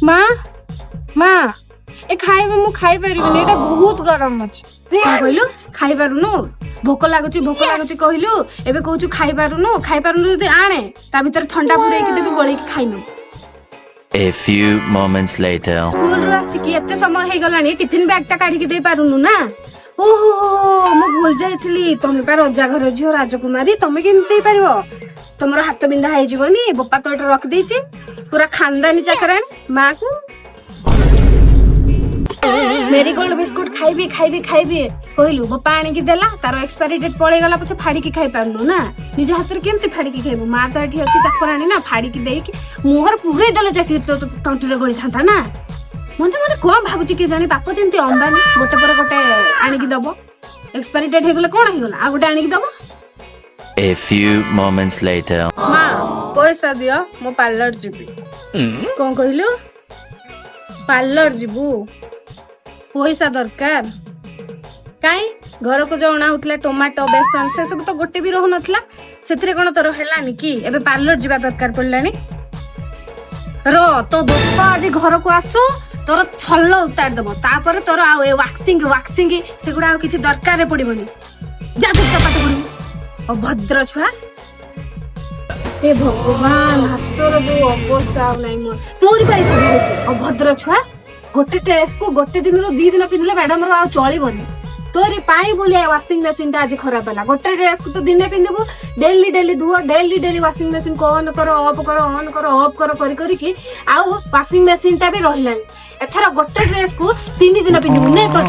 माँ माँ ए खाइबा मु खाइ परिबिनी एटा बहुत गरम अछि कहलु खाइ पारुनु भोक लागुची कहलु एबे कहूछु खाइ पारुनु जदी आणे ता भीतर ठंडा पुरै के देबी गोळे के खाइनु। A few moments later. School रो आसी कि एते समय हे गलानी टिफिन बैग टा काढी के दे पारुनु ना। ओहो मु भूल जाइथिली तमे पर रजा घर झियो राजकुमारी तमे केमि दे पारिबो तमरो हाथ बिंदा हाइ जीवनी बप्पा तोट रख देछि पूरा खानदानी चकरान मां को मेरी गोल्ड बिस्कुट खाइबी कहलु बप्पा आनी की देला तारो एक्सपायरी डेट पळे गला पछे फाड़ी की खाइ पारनु ना निज हाथ रे केमति फाड़ी की खाइबो मां तो एठी अछि चकरानी ना फाड़ी की देई की मुहर पुरे देले जाकी तो तंटी रे गळी थांता ना मने मने कोन भाबुची के जानी बाप जेंती अंबानी गोटे पर गोटे आनी की दबो एक्सपायरी डेट हे गला कोन हे गला आ गोटे आनी की दबो। A few moments later. मां पैसा दियो मो पार्लर जीबी कोन कहलु पार्लर जीबू पैसा दरकार काई घर को जो अणा होतला टमाटो बेसन से सब तो गोटे भी रहु नथला सेतरे कोन तोर हेलानी की एबे पार्लर जीवा दरकार पड़लानी रो तो बप्पा आज घर को आसु तोर छल्ल उतार दबो तापर तोर आ वैक्सिंग सेगुडा आ किछि दरकार पड़िबनी जा तू पाठ पढू अभद्र छुआ हे भगवान हाथर बो अवस्था नै म तोरी पाई सब होचे अभद्र छुआ गोटे ड्रेस को गोटे दिन रो 2 दिन पिनले मैडम रो आ चलिबनी तोरी पाई बोले वाशिंग मशीन ता आज खराब होला गोटे ड्रेस को तो दिने पिनबो डेली धुओ डेली वाशिंग मशीन को ऑन करो ऑफ करो करी की आ वाशिंग मशीन ता भी रहिलानी एथरा गोटे ड्रेस को 3 दिन पिनबो नै तो